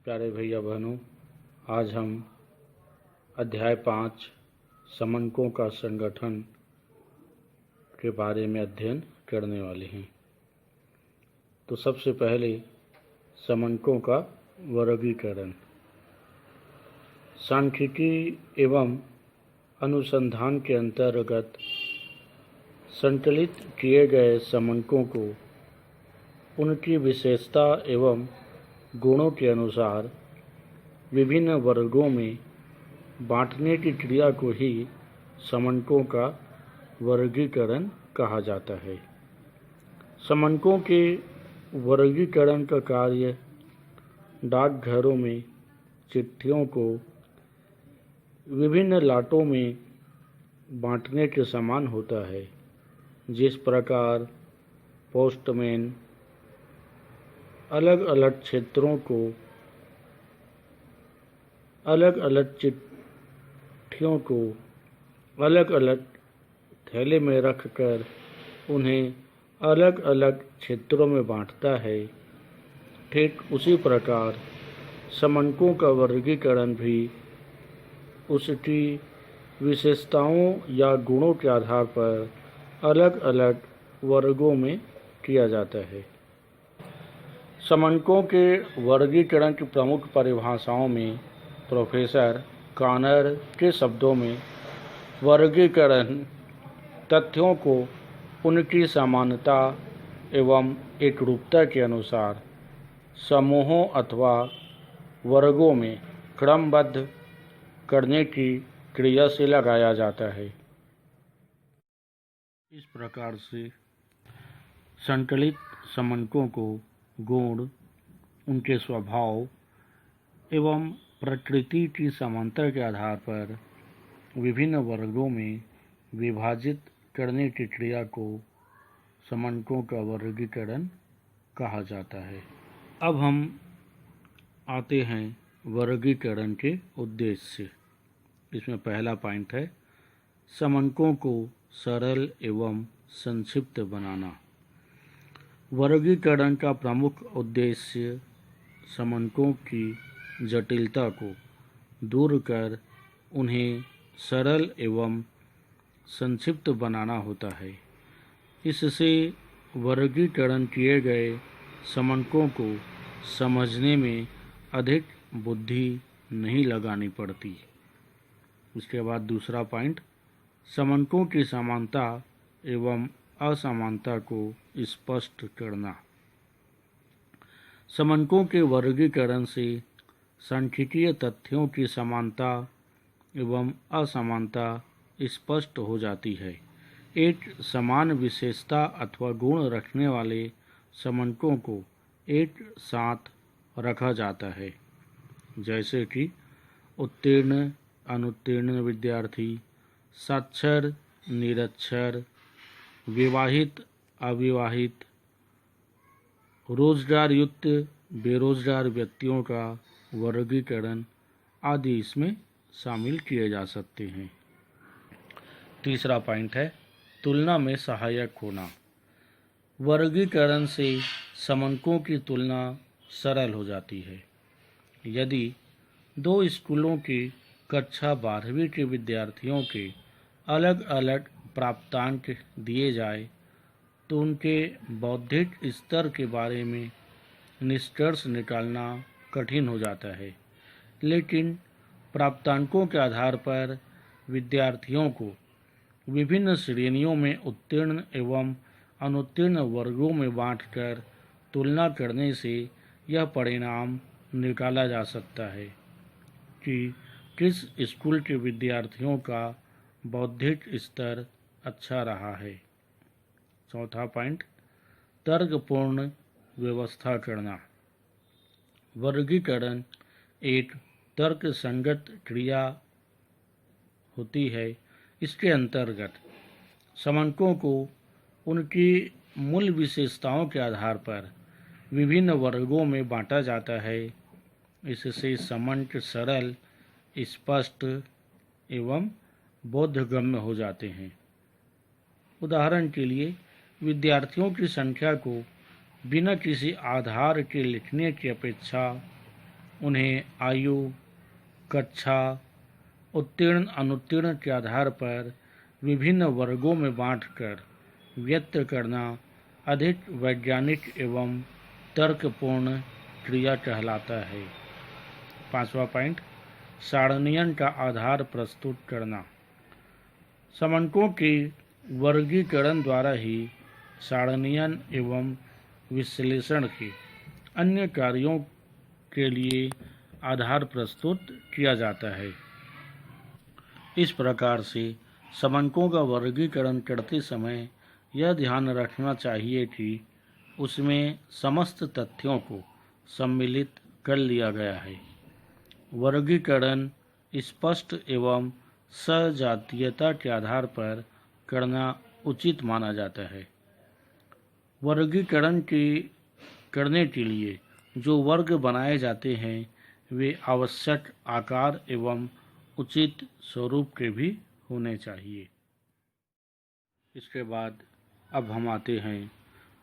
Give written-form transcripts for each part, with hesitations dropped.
प्यारे भैया बहनों, आज हम अध्याय 5 समंकों का संगठन के बारे में अध्ययन करने वाले हैं। तो सबसे पहले समंकों का वर्गीकरण। सांख्यिकी एवं अनुसंधान के अंतर्गत संकलित किए गए समंकों को उनकी विशेषता एवं गुणों के अनुसार विभिन्न वर्गों में बांटने की क्रिया को ही समंकों का वर्गीकरण कहा जाता है। समंकों के वर्गीकरण का कार्य डाकघरों में चिट्ठियों को विभिन्न लाटों में बांटने के समान होता है। जिस प्रकार पोस्टमैन अलग अलग क्षेत्रों को अलग अलग चिट्ठियों को अलग अलग थैले में रखकर उन्हें अलग अलग क्षेत्रों में बांटता है, ठीक उसी प्रकार समंकों का वर्गीकरण भी उसकी विशेषताओं या गुणों के आधार पर अलग अलग वर्गों में किया जाता है। समंकों के वर्गीकरण की प्रमुख परिभाषाओं में प्रोफेसर कॉनर के शब्दों में वर्गीकरण तथ्यों को उनकी समानता एवं एकरूपता के अनुसार समूहों अथवा वर्गों में क्रमबद्ध करने की क्रिया से लगाया जाता है। इस प्रकार से संकलित समंकों को गुण, उनके स्वभाव एवं प्रकृति की समानता के आधार पर विभिन्न वर्गों में विभाजित करने की क्रिया को समंकों का वर्गीकरण कहा जाता है। अब हम आते हैं वर्गीकरण के उद्देश्य। इसमें पहला पॉइंट है समंकों को सरल एवं संक्षिप्त बनाना। वर्गीकरण का प्रमुख उद्देश्य समंकों की जटिलता को दूर कर उन्हें सरल एवं संक्षिप्त बनाना होता है। इससे वर्गीकरण किए गए समंकों को समझने में अधिक बुद्धि नहीं लगानी पड़ती। उसके बाद दूसरा पॉइंट समंकों की समानता एवं असमानता को स्पष्ट करना। समंकों के वर्गीकरण से सांख्यिकीय तथ्यों की समानता एवं असमानता स्पष्ट हो जाती है। एक समान विशेषता अथवा गुण रखने वाले समंकों को एक साथ रखा जाता है, जैसे कि उत्तीर्ण अनुत्तीर्ण विद्यार्थी, साक्षर निरक्षर, विवाहित अविवाहित, रोजगार युक्त बेरोजगार व्यक्तियों का वर्गीकरण आदि इसमें शामिल किए जा सकते हैं। तीसरा पॉइंट है तुलना में सहायक होना। वर्गीकरण से समंकों की तुलना सरल हो जाती है। यदि दो स्कूलों की कक्षा 12वीं के विद्यार्थियों के अलग अलग प्राप्तांक दिए जाए तो उनके बौद्धिक स्तर के बारे में निष्कर्ष निकालना कठिन हो जाता है। लेकिन प्राप्तांकों के आधार पर विद्यार्थियों को विभिन्न श्रेणियों में उत्तीर्ण एवं अनुत्तीर्ण वर्गों में बांटकर तुलना करने से यह परिणाम निकाला जा सकता है कि किस स्कूल के विद्यार्थियों का बौद्धिक स्तर अच्छा रहा है। चौथा पॉइंट तर्कपूर्ण व्यवस्था करना। वर्गीकरण एक तर्क संगत क्रिया होती है। इसके अंतर्गत समंकों को उनकी मूल विशेषताओं के आधार पर विभिन्न वर्गों में बांटा जाता है। इससे समंक सरल, स्पष्ट एवं बोधगम्य हो जाते हैं। उदाहरण के लिए विद्यार्थियों की संख्या को बिना किसी आधार के लिखने की अपेक्षा उन्हें आयु, कक्षा, उत्तीर्ण अनुत्तीर्ण के आधार पर विभिन्न वर्गों में बांटकर व्यक्त करना अधिक वैज्ञानिक एवं तर्कपूर्ण क्रिया कहलाता है। 5वां पॉइंट, सारणियन का आधार प्रस्तुत करना। समंकों के वर्गीकरण द्वारा ही सारणियन एवं विश्लेषण के अन्य कार्यों के लिए आधार प्रस्तुत किया जाता है। इस प्रकार से समंकों का वर्गीकरण करते समय यह ध्यान रखना चाहिए कि उसमें समस्त तथ्यों को सम्मिलित कर लिया गया है। वर्गीकरण स्पष्ट एवं सजातीयता के आधार पर करना उचित माना जाता है। वर्गीकरण करने के लिए जो वर्ग बनाए जाते हैं वे आवश्यक आकार एवं उचित स्वरूप के भी होने चाहिए। इसके बाद अब हम आते हैं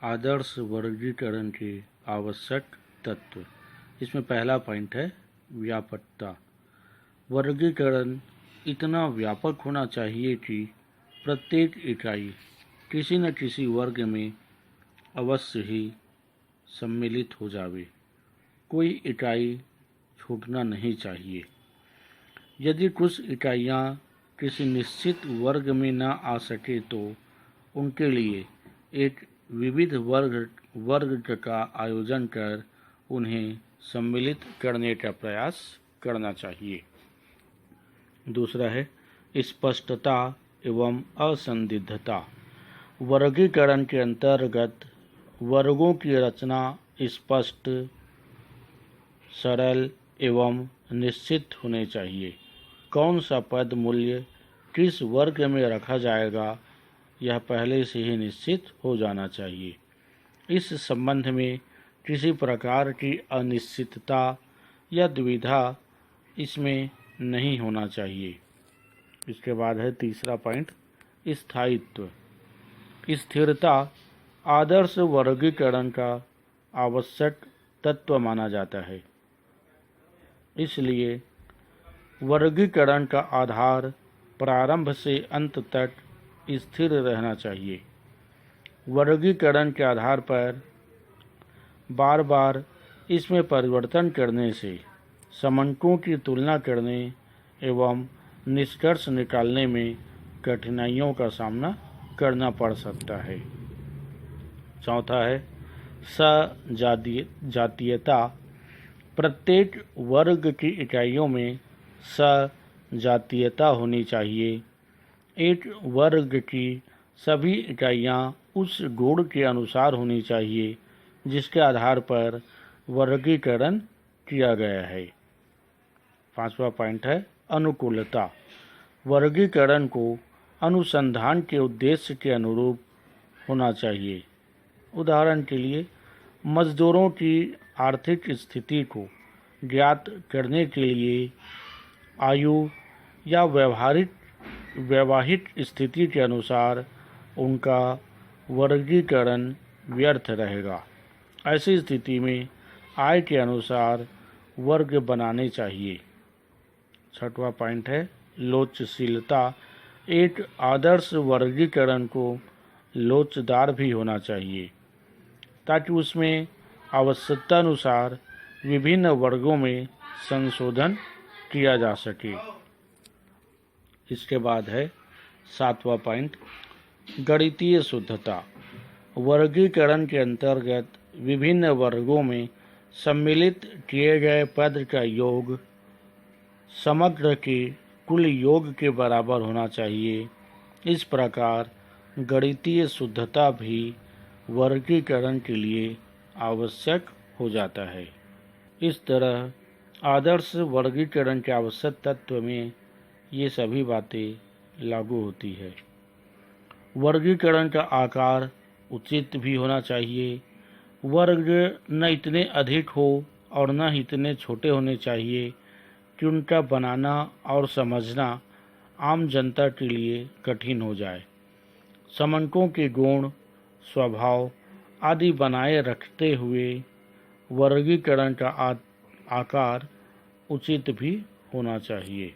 आदर्श वर्गीकरण के आवश्यक तत्व। इसमें पहला पॉइंट है व्यापकता। वर्गीकरण इतना व्यापक होना चाहिए कि प्रत्येक इकाई किसी न किसी वर्ग में अवश्य ही सम्मिलित हो जावे। कोई इकाई छूटना नहीं चाहिए। यदि कुछ इकाइयाँ किसी निश्चित वर्ग में न आ सके तो उनके लिए एक विविध वर्ग का आयोजन कर उन्हें सम्मिलित करने का प्रयास करना चाहिए। दूसरा है स्पष्टता एवं असंदिग्धता। वर्गीकरण के अंतर्गत वर्गों की रचना स्पष्ट, सरल एवं निश्चित होने चाहिए। कौन सा पद मूल्य किस वर्ग में रखा जाएगा यह पहले से ही निश्चित हो जाना चाहिए। इस संबंध में किसी प्रकार की अनिश्चितता या दुविधा इसमें नहीं होना चाहिए। इसके बाद है तीसरा पॉइंट स्थायित्व। स्थिरता आदर्श वर्गीकरण का आवश्यक तत्व माना जाता है। इसलिए वर्गीकरण का आधार प्रारंभ से अंत तक स्थिर रहना चाहिए। वर्गीकरण के आधार पर बार बार इसमें परिवर्तन करने से समंकों की तुलना करने एवं निष्कर्ष निकालने में कठिनाइयों का सामना करना पड़ सकता है। चौथा है सजातीयता। प्रत्येक वर्ग की इकाइयों में सजातीयता होनी चाहिए। एक वर्ग की सभी इकाइयाँ उस गुण के अनुसार होनी चाहिए जिसके आधार पर वर्गीकरण किया गया है। 5वां पॉइंट है अनुकूलता। वर्गीकरण को अनुसंधान के उद्देश्य के अनुरूप होना चाहिए। उदाहरण के लिए मजदूरों की आर्थिक स्थिति को ज्ञात करने के लिए आयु या वैवाहिक स्थिति के अनुसार उनका वर्गीकरण व्यर्थ रहेगा। ऐसी स्थिति में आय के अनुसार वर्ग बनाने चाहिए। 6वां पॉइंट है लोचशीलता। एक आदर्श वर्गीकरण को लोचदार भी होना चाहिए ताकि उसमें आवश्यकतानुसार विभिन्न वर्गों में संशोधन किया जा सके। इसके बाद है 7वां पॉइंट गणितीय शुद्धता। वर्गीकरण के अंतर्गत विभिन्न वर्गों में सम्मिलित किए गए पद का योग समग्र के कुल योग के बराबर होना चाहिए। इस प्रकार गणितीय शुद्धता भी वर्गीकरण के लिए आवश्यक हो जाता है। इस तरह आदर्श वर्गीकरण के आवश्यक तत्व में ये सभी बातें लागू होती है। वर्गीकरण का आकार उचित भी होना चाहिए। वर्ग न इतने अधिक हो और न ही इतने छोटे होने चाहिए कि उनका बनाना और समझना आम जनता के लिए कठिन हो जाए। समंकों के गुण, स्वभाव आदि बनाए रखते हुए वर्गीकरण का आकार उचित भी होना चाहिए।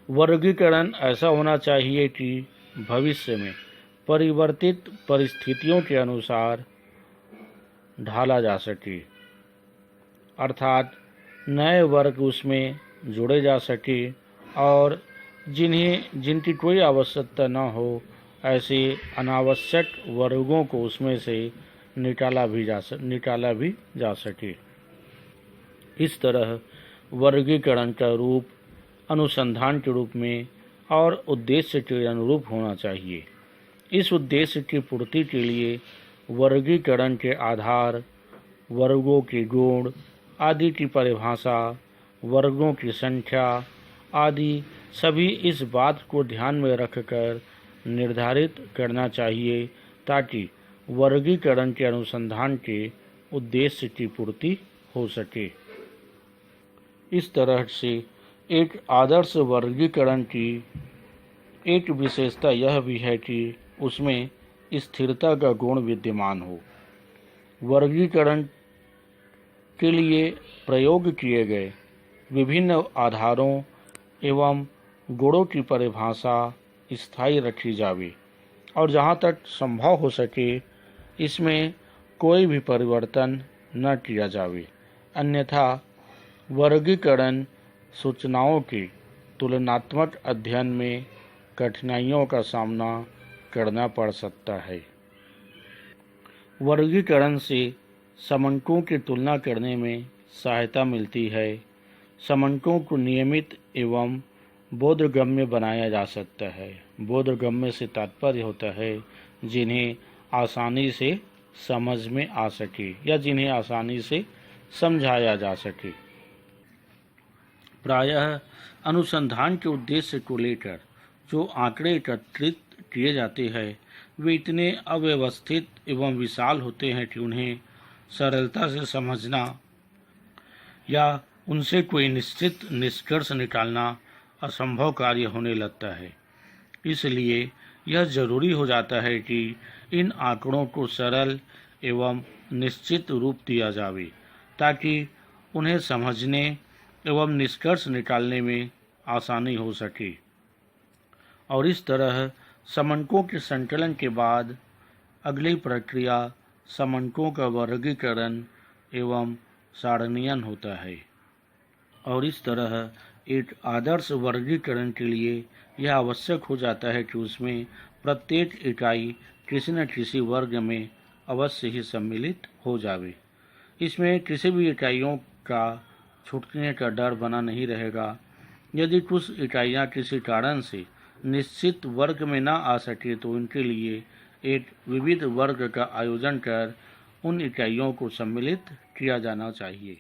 वर्गीकरण ऐसा होना चाहिए कि भविष्य में परिवर्तित परिस्थितियों के अनुसार ढाला जा सके, अर्थात नए वर्ग उसमें जोड़े जा सके और जिनकी कोई आवश्यकता न हो, ऐसे अनावश्यक वर्गों को उसमें से निकाला भी जा सके। इस तरह वर्गीकरण का रूप अनुसंधान के रूप में और उद्देश्य के अनुरूप होना चाहिए। इस उद्देश्य की पूर्ति के लिए वर्गीकरण के आधार, वर्गों के गुण आदि की परिभाषा, वर्गों की संख्या आदि सभी इस बात को ध्यान में रखकर निर्धारित करना चाहिए ताकि वर्गीकरण के अनुसंधान के उद्देश्य की पूर्ति हो सके। इस तरह से एक आदर्श वर्गीकरण की एक विशेषता यह भी है कि उसमें स्थिरता का गुण विद्यमान हो। वर्गीकरण के लिए प्रयोग किए गए विभिन्न आधारों एवं गुणों की परिभाषा स्थायी रखी जावे और जहाँ तक संभव हो सके इसमें कोई भी परिवर्तन न किया जावे, अन्यथा वर्गीकरण सूचनाओं के तुलनात्मक अध्ययन में कठिनाइयों का सामना करना पड़ सकता है। वर्गीकरण से समंकों की तुलना करने में सहायता मिलती है। समंकों को नियमित एवं बोधगम्य बनाया जा सकता है। बोधगम्य से तात्पर्य होता है जिन्हें आसानी से समझ में आ सके या जिन्हें आसानी से समझाया जा सके। प्रायः अनुसंधान के उद्देश्य को लेकर जो आंकड़े एकत्रित किए जाते हैं वे इतने अव्यवस्थित एवं विशाल होते हैं कि उन्हें सरलता से समझना या उनसे कोई निश्चित निष्कर्ष निकालना असंभव कार्य होने लगता है। इसलिए यह जरूरी हो जाता है कि इन आंकड़ों को सरल एवं निश्चित रूप दिया जावे ताकि उन्हें समझने एवं निष्कर्ष निकालने में आसानी हो सके। और इस तरह समंकों के संकलन के बाद अगली प्रक्रिया समंकों का वर्गीकरण एवं सारणीयन होता है। और इस तरह एक आदर्श वर्गीकरण के लिए यह आवश्यक हो जाता है कि उसमें प्रत्येक इकाई किसी न किसी वर्ग में अवश्य ही सम्मिलित हो जावे। इसमें किसी भी इकाइयों का छूटने का डर बना नहीं रहेगा। यदि कुछ इकाइयाँ किसी कारण से निश्चित वर्ग में ना आ सके तो उनके लिए एक विविध वर्ग का आयोजन कर उन इकाइयों को सम्मिलित किया जाना चाहिए।